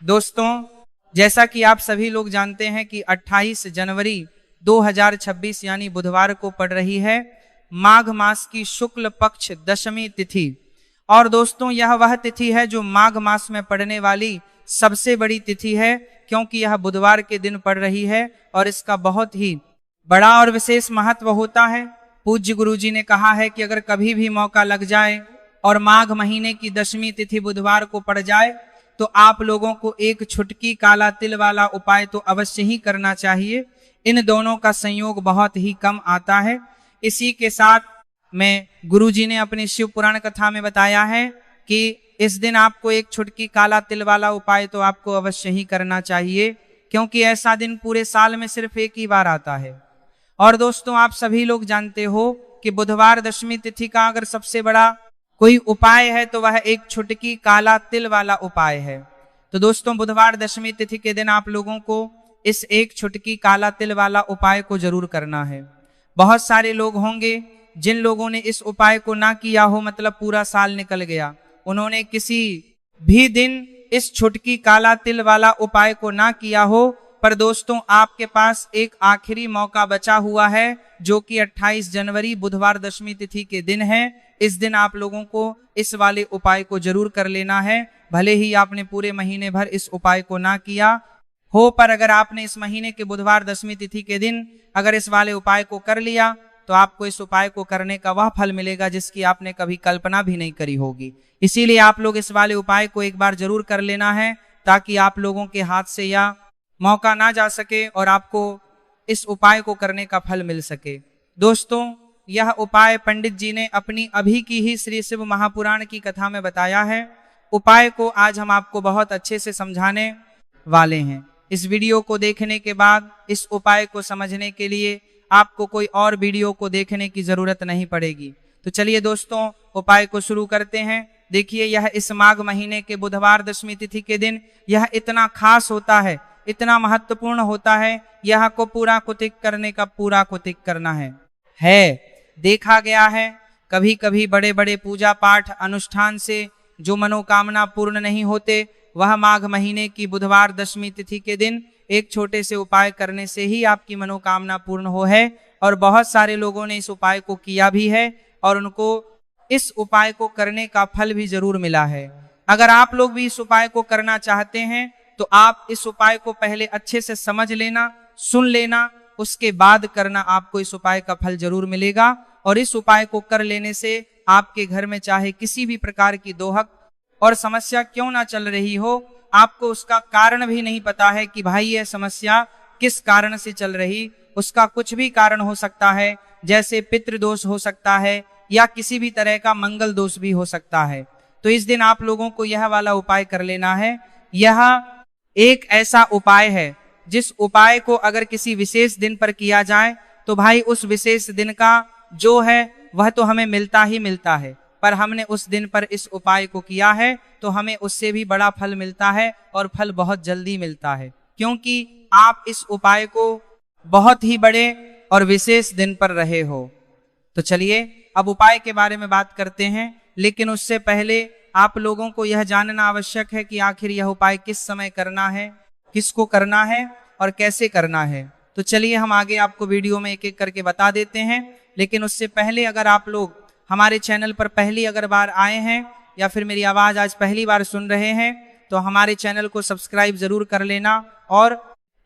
दोस्तों, जैसा कि आप सभी लोग जानते हैं कि 28 जनवरी 2026 यानी बुधवार को पड़ रही है माघ मास की शुक्ल पक्ष दशमी तिथि। और दोस्तों, यह वह तिथि है जो माघ मास में पड़ने वाली सबसे बड़ी तिथि है, क्योंकि यह बुधवार के दिन पड़ रही है और इसका बहुत ही बड़ा और विशेष महत्व होता है। पूज्य गुरुजी ने कहा है कि अगर कभी भी मौका लग जाए और माघ महीने की दशमी तिथि बुधवार को पड़ जाए तो आप लोगों को एक छुटकी काला तिल वाला उपाय तो अवश्य ही करना चाहिए। इन दोनों का संयोग बहुत ही कम आता है। इसी के साथ में गुरुजी ने अपनी शिव पुराण कथा में बताया है कि इस दिन आपको एक छुटकी काला तिल वाला उपाय तो आपको अवश्य ही करना चाहिए, क्योंकि ऐसा दिन पूरे साल में सिर्फ एक ही बार आता है। और दोस्तों, आप सभी लोग जानते हो कि बुधवार दशमी तिथि का अगर सबसे बड़ा कोई उपाय है तो वह एक छुटकी काला तिल वाला उपाय है। तो दोस्तों, बुधवार दशमी तिथि के दिन आप लोगों को इस एक छुटकी काला तिल वाला उपाय को जरूर करना है। बहुत सारे लोग होंगे जिन लोगों ने इस उपाय को ना किया हो, मतलब पूरा साल निकल गया, उन्होंने किसी भी दिन इस छुटकी काला तिल वाला उपाय को ना किया हो, पर दोस्तों आपके पास एक आखिरी मौका बचा हुआ है जो कि 28 जनवरी बुधवार दशमी तिथि के दिन है। इस दिन आप लोगों को इस वाले उपाय को जरूर कर लेना है। भले ही आपने पूरे महीने भर इस उपाय को ना किया हो, पर अगर आपने इस महीने के बुधवार दशमी तिथि के दिन अगर इस वाले उपाय को कर लिया तो आपको इस उपाय को करने का वह फल मिलेगा जिसकी आपने कभी कल्पना भी नहीं करी होगी। इसीलिए आप लोग इस वाले उपाय को एक बार जरूर कर लेना है, ताकि आप लोगों के हाथ से यह मौका ना जा सके और आपको इस उपाय को करने का फल मिल सके। दोस्तों, यह उपाय पंडित जी ने अपनी अभी की ही श्री शिव महापुराण की कथा में बताया है। उपाय को आज हम आपको बहुत अच्छे से समझाने वाले हैं। इस वीडियो को देखने के बाद इस उपाय को समझने के लिए आपको कोई और वीडियो को देखने की जरूरत नहीं पड़ेगी। तो चलिए दोस्तों, उपाय को शुरू करते हैं। देखिए, यह इस माघ महीने के बुधवार दशमी तिथि के दिन यह इतना खास होता है, इतना महत्वपूर्ण होता है, यह को पूरा कुतिक करने का पूरा कुतिक करना है। देखा गया है कभी कभी बड़े बड़े पूजा पाठ अनुष्ठान से जो मनोकामना पूर्ण नहीं होते, वह माघ महीने की बुधवार दशमी तिथि के दिन एक छोटे से उपाय करने से ही आपकी मनोकामना पूर्ण हो है। और बहुत सारे लोगों ने इस उपाय को किया भी है और उनको इस उपाय को करने का फल भी जरूर मिला है। अगर आप लोग भी इस उपाय को करना चाहते हैं तो आप इस उपाय को पहले अच्छे से समझ लेना, सुन लेना, उसके बाद करना। आपको इस उपाय का फल जरूर मिलेगा। और इस उपाय को कर लेने से आपके घर में चाहे किसी भी प्रकार की दोहक और समस्या क्यों ना चल रही हो, आपको उसका कारण भी नहीं पता है कि भाई यह समस्या किस कारण से चल रही, उसका कुछ भी कारण हो सकता है, जैसे पितृदोष हो सकता है या किसी भी तरह का मंगल दोष भी हो सकता है। तो इस दिन आप लोगों को यह वाला उपाय कर लेना है। यह एक ऐसा उपाय है जिस उपाय को अगर किसी विशेष दिन पर किया जाए तो भाई उस विशेष दिन का जो है वह तो हमें मिलता ही मिलता है, पर हमने उस दिन पर इस उपाय को किया है तो हमें उससे भी बड़ा फल मिलता है और फल बहुत जल्दी मिलता है, क्योंकि आप इस उपाय को बहुत ही बड़े और विशेष दिन पर रहे हो। तो चलिए अब उपाय के बारे में बात करते हैं, लेकिन उससे पहले आप लोगों को यह जानना आवश्यक है कि आखिर यह उपाय किस समय करना है, किसको करना है और कैसे करना है। तो चलिए हम आगे आपको वीडियो में एक एक करके बता देते हैं। लेकिन उससे पहले अगर आप लोग हमारे चैनल पर पहली अगर बार आए हैं या फिर मेरी आवाज आज पहली बार सुन रहे हैं तो हमारे चैनल को सब्सक्राइब जरूर कर लेना और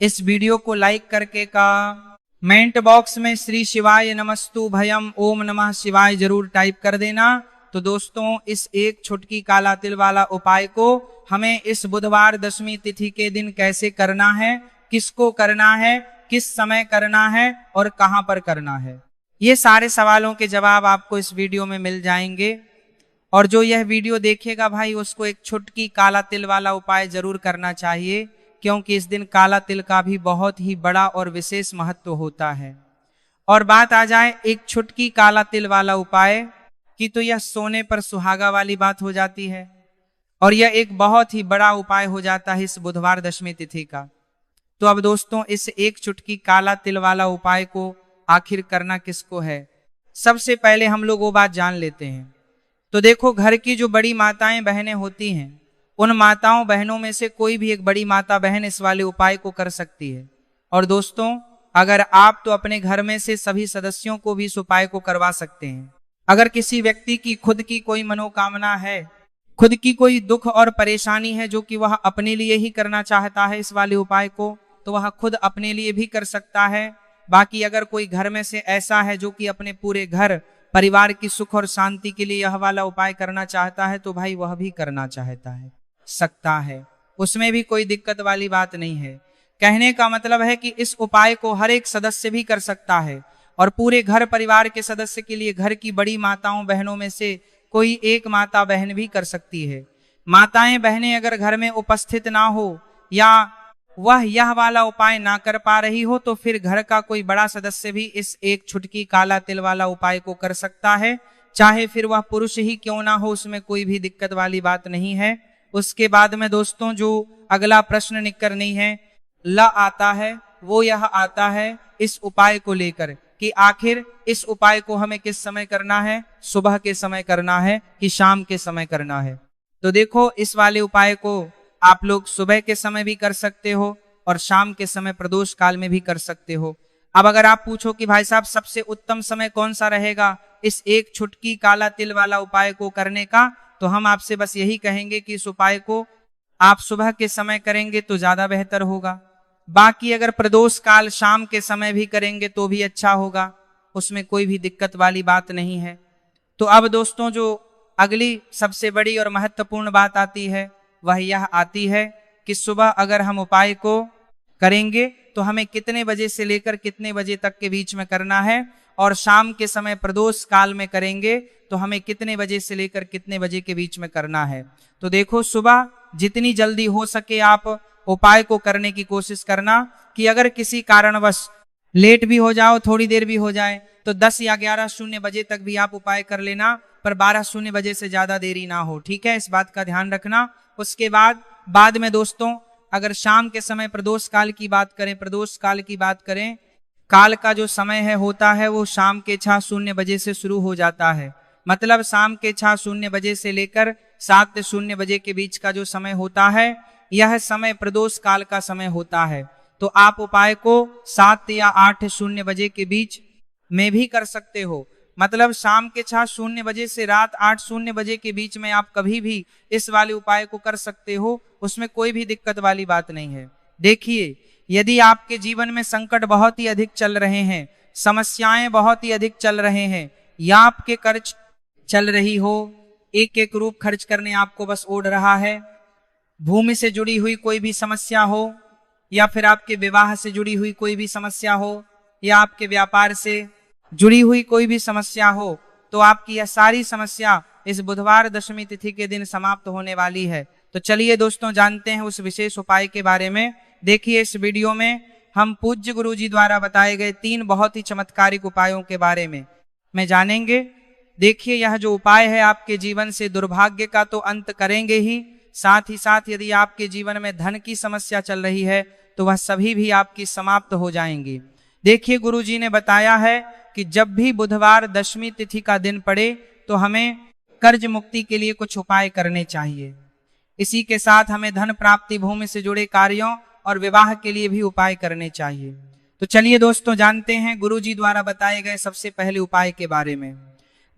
इस वीडियो को लाइक करके कमेंट बॉक्स में श्री शिवाय नमस्तु भयम ओम नमः शिवाय जरूर टाइप कर देना। तो दोस्तों, इस एक छुटकी काला तिल वाला उपाय को हमें इस बुधवार दशमी तिथि के दिन कैसे करना है, किसको करना है, किस समय करना है और कहां पर करना है, ये सारे सवालों के जवाब आपको इस वीडियो में मिल जाएंगे। और जो यह वीडियो देखेगा भाई उसको एक छुटकी काला तिल वाला उपाय जरूर करना चाहिए, क्योंकि इस दिन काला तिल का भी बहुत ही बड़ा और विशेष महत्व होता है। और बात आ जाए एक छुटकी काला तिल वाला उपाय की, तो यह सोने पर सुहागा वाली बात हो जाती है और यह एक बहुत ही बड़ा उपाय हो जाता है इस बुधवार दशमी तिथि का। तो अब दोस्तों, इस एक छुटकी काला तिल वाला उपाय को आखिर करना किसको है, सबसे पहले हम लोग वो बात जान लेते हैं। तो देखो, घर की जो बड़ी माताएं बहनें होती हैं उन माताओं बहनों में से कोई भी एक बड़ी माता बहन इस वाले उपाय को कर सकती है। और दोस्तों, अगर आप तो अपने घर में से सभी सदस्यों को भी इस उपाय को करवा सकते हैं। अगर किसी व्यक्ति की खुद की कोई मनोकामना है, खुद की कोई दुख और परेशानी है जो कि वह अपने लिए ही करना चाहता है इस वाले उपाय को, तो वह खुद अपने लिए भी कर सकता है। बाकी अगर कोई घर में से ऐसा है जो कि अपने पूरे घर परिवार की सुख और शांति के लिए यह वाला उपाय करना चाहता है, तो भाई वह भी करना चाहता है, सकता है, उसमें भी कोई दिक्कत वाली बात नहीं है। कहने का मतलब है कि इस उपाय को हर एक सदस्य भी कर सकता है और पूरे घर परिवार के सदस्य के लिए घर की बड़ी माताओं बहनों में से कोई एक माता बहन भी कर सकती है। माताएं बहनें अगर घर में उपस्थित ना हो या वह यह वाला उपाय ना कर पा रही हो, तो फिर घर का कोई बड़ा सदस्य भी इस एक छुटकी काला तिल वाला उपाय को कर सकता है, चाहे फिर वह पुरुष ही क्यों ना हो, उसमें कोई भी दिक्कत वाली बात नहीं है। उसके बाद में दोस्तों जो अगला प्रश्न निकल नहीं है ला आता है, वो यह आता है इस उपाय को लेकर कि आखिर इस उपाय को हमें किस समय करना है, सुबह के समय करना है कि शाम के समय करना है। तो देखो, इस वाले उपाय को आप लोग सुबह के समय भी कर सकते हो और शाम के समय प्रदोष काल में भी कर सकते हो। अब अगर आप पूछो कि भाई साहब सबसे उत्तम समय कौन सा रहेगा इस एक छुटकी काला तिल वाला उपाय को करने का, तो हम आपसे बस यही कहेंगे कि इस उपाय को आप सुबह के समय करेंगे तो ज्यादा बेहतर होगा। बाकी अगर प्रदोष काल शाम के समय भी करेंगे तो भी अच्छा होगा, उसमें कोई भी दिक्कत वाली बात नहीं है। तो अब दोस्तों जो अगली सबसे बड़ी और महत्वपूर्ण बात आती है वह यह आती है कि सुबह अगर हम उपाय को करेंगे तो हमें कितने बजे से लेकर कितने बजे तक के बीच में करना है, और शाम के समय प्रदोष काल में करेंगे तो हमें कितने बजे से लेकर कितने बजे के बीच में करना है। तो देखो, सुबह जितनी जल्दी हो सके आप उपाय को करने की कोशिश करना कि अगर किसी कारणवश लेट भी हो जाओ, थोड़ी देर भी हो जाए, तो 10 या 11:00 बजे तक भी आप उपाय कर लेना, पर 12:00 बजे से ज्यादा देरी ना हो, ठीक है, इस बात का ध्यान रखना। उसके बाद में दोस्तों अगर शाम के समय प्रदोष काल की बात करें, प्रदोष काल की बात करें, काल का जो समय है होता है वो शाम के 6:00 बजे से शुरू हो जाता है। मतलब शाम के 6:00 बजे से लेकर 7:00 बजे के बीच का जो समय होता है यह समय प्रदोष काल का समय होता है। तो आप उपाय को 7 या 8:00 बजे के बीच में भी कर सकते हो। मतलब शाम के 6:00 बजे से रात 8:00 बजे के बीच में आप कभी भी इस वाले उपाय को कर सकते हो, उसमें कोई भी दिक्कत वाली बात नहीं है। देखिए, यदि आपके जीवन में संकट बहुत ही अधिक चल रहे हैं, समस्याएं बहुत ही अधिक चल रहे हैं, या आपके कर्ज चल रही हो, एक एक रूप खर्च करने आपको बस ओढ़ रहा है, भूमि से जुड़ी हुई कोई भी समस्या हो, या फिर आपके विवाह से जुड़ी हुई कोई भी समस्या हो, या आपके व्यापार से जुड़ी हुई कोई भी समस्या हो, तो आपकी यह सारी समस्या इस बुधवार दशमी तिथि के दिन समाप्त होने वाली है। तो चलिए दोस्तों जानते हैं उस विशेष उपाय के बारे में। देखिए, इस वीडियो में हम पूज्य गुरु जी द्वारा बताए गए 3 बहुत ही चमत्कारिक उपायों के बारे में जानेंगे। देखिए, यह जो उपाय है आपके जीवन से दुर्भाग्य का तो अंत करेंगे ही साथ यदि आपके जीवन में धन की समस्या चल रही है तो वह सभी भी आपकी समाप्त हो जाएंगी। देखिए, गुरु जी ने बताया है कि जब भी बुधवार दशमी तिथि का दिन पड़े तो हमें कर्ज मुक्ति के लिए कुछ उपाय करने चाहिए। इसी के साथ हमें धन प्राप्ति, भूमि से जुड़े कार्यों और विवाह के लिए भी उपाय करने चाहिए। तो चलिए दोस्तों जानते हैं गुरु जी द्वारा बताए गए सबसे पहले उपाय के बारे में।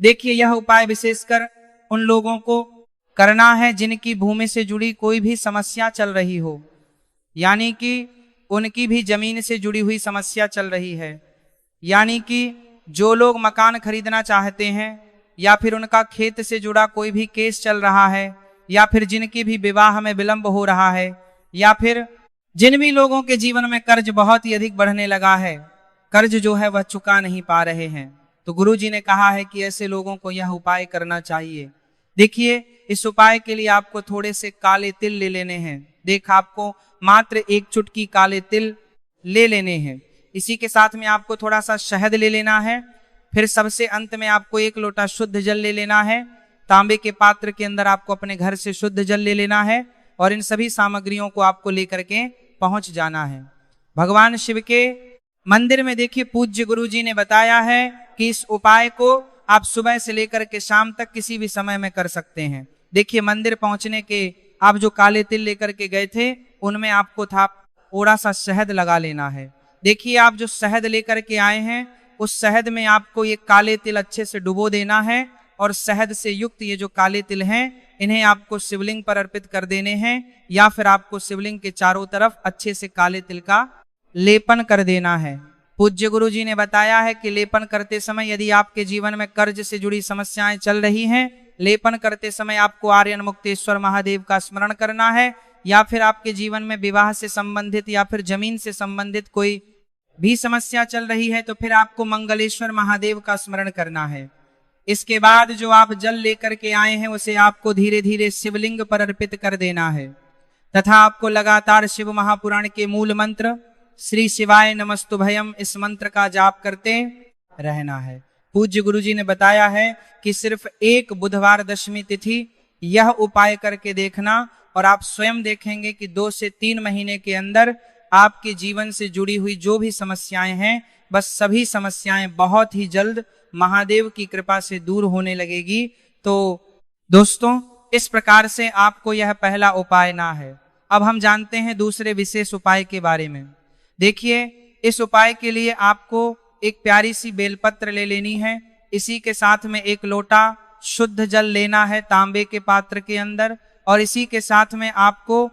देखिए, यह उपाय विशेषकर उन लोगों को करना है जिनकी भूमि से जुड़ी कोई भी समस्या चल रही हो, यानी कि उनकी भी जमीन से जुड़ी हुई समस्या चल रही है, यानी कि जो लोग मकान खरीदना चाहते हैं, या फिर उनका खेत से जुड़ा कोई भी केस चल रहा है, या फिर जिनकी भी विवाह में विलंब हो रहा है, या फिर जिन भी लोगों के जीवन में कर्ज बहुत ही अधिक बढ़ने लगा है, कर्ज जो है वह चुका नहीं पा रहे हैं, तो गुरु जी ने कहा है कि ऐसे लोगों को यह उपाय करना चाहिए। देखिए, इस उपाय के लिए आपको थोड़े से काले तिल ले लेने हैं। देख, आपको मात्र 1 चुटकी काले तिल ले लेने हैं। इसी के साथ में आपको थोड़ा सा शहद ले लेना है। फिर सबसे अंत में आपको 1 लोटा शुद्ध जल ले लेना है। तांबे के पात्र के अंदर आपको अपने घर से शुद्ध जल ले लेना है और इन सभी सामग्रियों को आपको लेकर के पहुंच जाना है भगवान शिव के मंदिर में। देखिए, पूज्य गुरु जी ने बताया है कि इस उपाय को आप सुबह से लेकर के शाम तक किसी भी समय में कर सकते हैं। देखिए, मंदिर पहुंचने के आप जो काले तिल लेकर के गए थे उनमें आपको था थोड़ा सा शहद लगा लेना है। देखिए आप जो शहद लेकर के आए हैं उस शहद में आपको ये काले तिल अच्छे से डुबो देना है और शहद से युक्त ये जो काले तिल हैं इन्हें आपको शिवलिंग पर अर्पित कर देने हैं, या फिर आपको शिवलिंग के चारों तरफ अच्छे से काले तिल का लेपन कर देना है। पूज्य गुरु जी ने बताया है कि लेपन करते समय यदि आपके जीवन में कर्ज से जुड़ी समस्याएं चल रही हैं, लेपन करते समय आपको आर्यन मुक्तेश्वर महादेव का स्मरण करना है, या फिर आपके जीवन में विवाह से संबंधित या फिर जमीन से संबंधित कोई भी समस्या चल रही है तो फिर आपको मंगलेश्वर महादेव का स्मरण करना है। इसके बाद जो आप जल लेकर के आए हैं उसे आपको धीरे धीरे शिवलिंग पर अर्पित कर देना है तथा आपको लगातार शिव महापुराण के मूल मंत्र श्री शिवाय नमस्तुभयम इस मंत्र का जाप करते रहना है। पूज्य गुरु जी ने बताया है कि सिर्फ एक बुधवार दशमी तिथि यह उपाय करके देखना और आप स्वयं देखेंगे कि 2 से 3 महीने के अंदर आपके जीवन से जुड़ी हुई जो भी समस्याएं हैं बस सभी समस्याएं बहुत ही जल्द महादेव की कृपा से दूर होने लगेगी। तो दोस्तों इस प्रकार से आपको यह पहला उपाय ना है। अब हम जानते हैं दूसरे विशेष उपाय के बारे में। देखिए इस उपाय के लिए आपको एक प्यारी सी बेलपत्र ले लेनी है, इसी के साथ में 1 लोटा शुद्ध जल लेना है तांबे के पात्र के अंदर, और इसी के साथ में आपको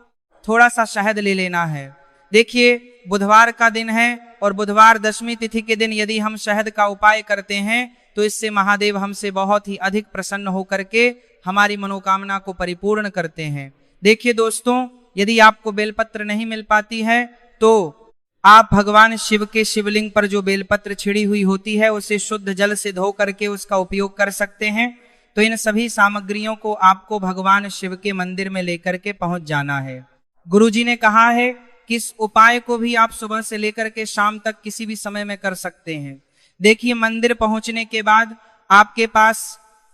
थोड़ा सा शहद ले लेना है। देखिए बुधवार का दिन है और बुधवार दशमी तिथि के दिन यदि हम शहद का उपाय करते हैं तो इससे महादेव हमसे बहुत ही अधिक प्रसन्न होकर के हमारी मनोकामना को परिपूर्ण करते हैं। देखिए दोस्तों यदि आपको बेलपत्र नहीं मिल पाती है तो आप भगवान शिव के शिवलिंग पर जो बेलपत्र छिड़ी हुई होती है उसे शुद्ध जल से धो करके उसका उपयोग कर सकते हैं। तो इन सभी सामग्रियों को आपको भगवान शिव के मंदिर में लेकर के पहुंच जाना है। गुरुजी ने कहा है कि इस उपाय को भी आप सुबह से लेकर के शाम तक किसी भी समय में कर सकते हैं। देखिए मंदिर पहुंचने के बाद आपके पास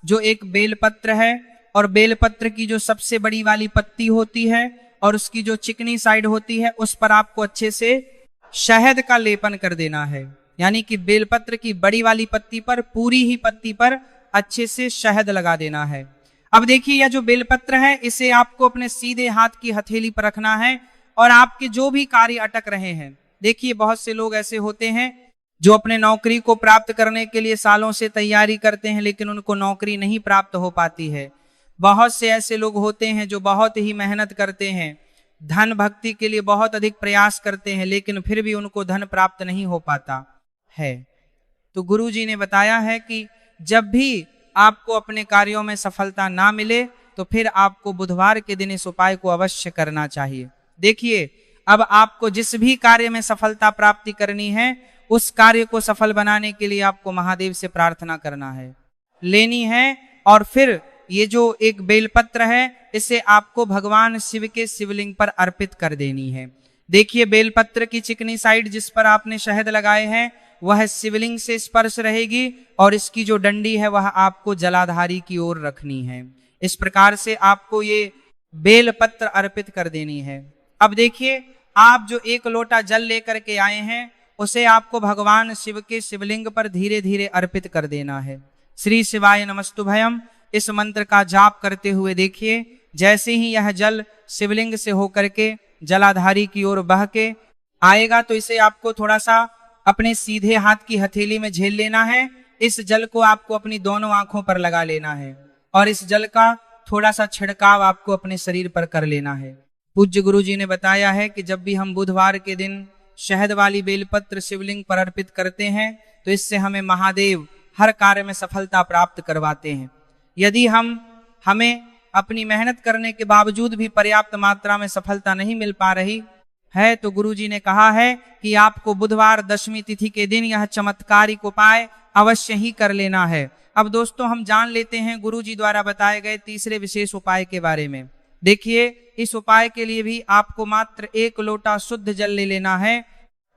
जो एक बेलपत्र है और बेलपत्र की जो सबसे बड़ी वाली पत्ती होती है और उसकी जो चिकनी साइड होती है उस पर आपको अच्छे से शहद का लेपन कर देना है। यानी कि बेलपत्र की बड़ी वाली पत्ती पर, पूरी ही पत्ती पर अच्छे से शहद लगा देना है। अब देखिए यह जो बेलपत्र है इसे आपको अपने सीधे हाथ की हथेली पर रखना है और आपके जो भी कार्य अटक रहे हैं, देखिए बहुत से लोग ऐसे होते हैं जो अपने नौकरी को प्राप्त करने के लिए सालों से तैयारी करते हैं लेकिन उनको नौकरी नहीं प्राप्त हो पाती है। बहुत से ऐसे लोग होते हैं जो बहुत ही मेहनत करते हैं, धन भक्ति के लिए बहुत अधिक प्रयास करते हैं लेकिन फिर भी उनको धन प्राप्त नहीं हो पाता है। तो गुरु जी ने बताया है कि जब भी आपको अपने कार्यों में सफलता ना मिले तो फिर आपको बुधवार के दिन इस उपाय को अवश्य करना चाहिए। देखिए अब आपको जिस भी कार्य में सफलता प्राप्ति करनी है उस कार्य को सफल बनाने के लिए आपको महादेव से प्रार्थना करना है, लेनी है, और फिर ये जो एक बेलपत्र है इसे आपको भगवान शिव के शिवलिंग पर अर्पित कर देनी है। देखिए बेलपत्र की चिकनी साइड जिस पर आपने शहद लगाए हैं वह शिवलिंग से स्पर्श रहेगी और इसकी जो डंडी है वह आपको जलाधारी की ओर रखनी है। इस प्रकार से आपको ये बेलपत्र अर्पित कर देनी है। अब देखिए आप जो 1 लोटा जल लेकर के आए हैं उसे आपको भगवान शिव के शिवलिंग पर धीरे धीरे अर्पित कर देना है। श्री शिवाय नमस्तुभयम इस मंत्र का जाप करते हुए देखिए जैसे ही यह जल शिवलिंग से होकर के जलाधारी की ओर बह के आएगा तो इसे आपको थोड़ा सा अपने सीधे हाथ की हथेली में झेल लेना है। इस जल को आपको अपनी दोनों आंखों पर लगा लेना है और इस जल का थोड़ा सा छिड़काव आपको अपने शरीर पर कर लेना है। पूज्य गुरु जी ने बताया है कि जब भी हम बुधवार के दिन शहद वाली बेलपत्र शिवलिंग पर अर्पित करते हैं तो इससे हमें महादेव हर कार्य में सफलता प्राप्त करवाते हैं। यदि हमें अपनी मेहनत करने के बावजूद भी पर्याप्त मात्रा में सफलता नहीं मिल पा रही है तो गुरुजी ने कहा है कि आपको बुधवार दशमी तिथि के दिन यह चमत्कारिक उपाय अवश्य ही कर लेना है। अब दोस्तों हम जान लेते हैं गुरुजी द्वारा बताए गए तीसरे विशेष उपाय के बारे में। देखिए इस उपाय के लिए भी आपको मात्र 1 लोटा शुद्ध जल ले लेना है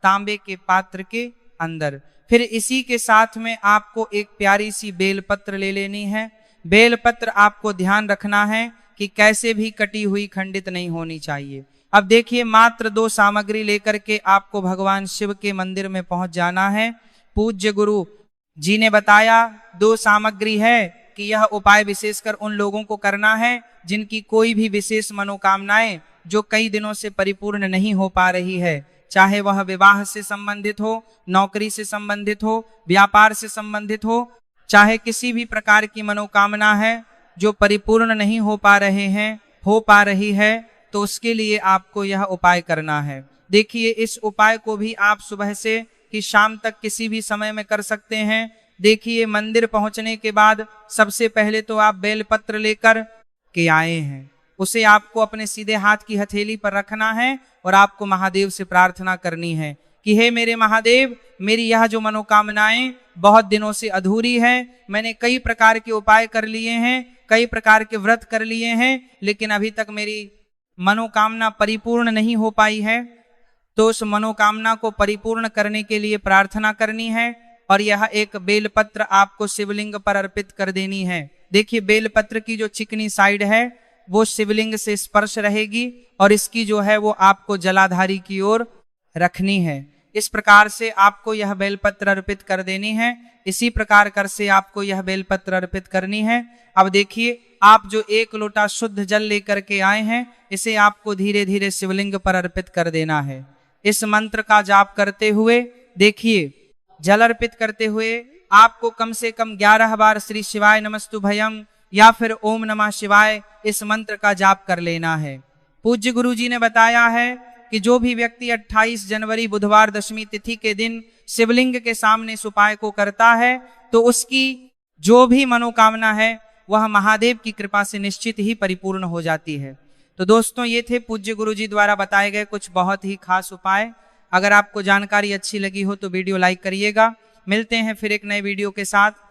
तांबे के पात्र के अंदर। फिर इसी के साथ में आपको एक प्यारी सी बेलपत्र ले लेनी है। बेलपत्र आपको ध्यान रखना है कि कैसे भी कटी हुई खंडित नहीं होनी चाहिए। अब देखिए मात्र 2 सामग्री लेकर के आपको भगवान शिव के मंदिर में पहुंच जाना है। पूज्य गुरु जी ने बताया 2 सामग्री है, कि यह उपाय विशेषकर उन लोगों को करना है जिनकी कोई भी विशेष मनोकामनाएं जो कई दिनों से परिपूर्ण नहीं हो पा रही है, चाहे वह विवाह से संबंधित हो, नौकरी से संबंधित हो, व्यापार से संबंधित हो, चाहे किसी भी प्रकार की मनोकामना है जो परिपूर्ण नहीं हो पा रही है, तो उसके लिए आपको यह उपाय करना है। देखिए, इस उपाय को भी आप सुबह से कि शाम तक किसी भी समय में कर सकते हैं। देखिए, मंदिर पहुंचने के बाद सबसे पहले तो आप बेलपत्र लेकर के आए हैं, उसे आपको अपने सीधे हाथ की हथेली पर रखना है और आपको महादेव से प्रार्थना करनी है कि हे मेरे महादेव, मेरी यह जो मनोकामनाएं बहुत दिनों से अधूरी है, मैंने कई प्रकार के उपाय कर लिए हैं, कई प्रकार के व्रत कर लिए हैं, लेकिन अभी तक मेरी मनोकामना परिपूर्ण नहीं हो पाई है। तो उस मनोकामना को परिपूर्ण करने के लिए प्रार्थना करनी है और यह एक बेलपत्र आपको शिवलिंग पर अर्पित कर देनी है। देखिए, बेलपत्र की जो चिकनी साइड है वो शिवलिंग से स्पर्श रहेगी और इसकी जो है वो आपको जलाधारी की ओर रखनी है। इस प्रकार से आपको यह बेलपत्र अर्पित कर देनी है। इसी प्रकार कर से आपको यह बेलपत्र अर्पित करनी है। अब देखिए, आप जो 1 लोटा शुद्ध जल लेकर के आए हैं, इसे आपको धीरे धीरे शिवलिंग पर अर्पित कर देना है। इस मंत्र का जाप करते हुए, देखिए, जल अर्पित करते हुए आपको कम से कम 11 बार श्री शिवाय नमस्तुभयम या फिर ओम नमः शिवाय इस मंत्र का जाप कर लेना है। पूज्य गुरु जी ने बताया है कि जो भी व्यक्ति 28 जनवरी बुधवार दशमी तिथि के दिन शिवलिंग के सामने इस उपाय को करता है तो उसकी जो भी मनोकामना है वह महादेव की कृपा से निश्चित ही परिपूर्ण हो जाती है। तो दोस्तों, ये थे पूज्य गुरु जी द्वारा बताए गए कुछ बहुत ही खास उपाय। अगर आपको जानकारी अच्छी लगी हो तो वीडियो लाइक करिएगा। मिलते हैं फिर एक नए वीडियो के साथ।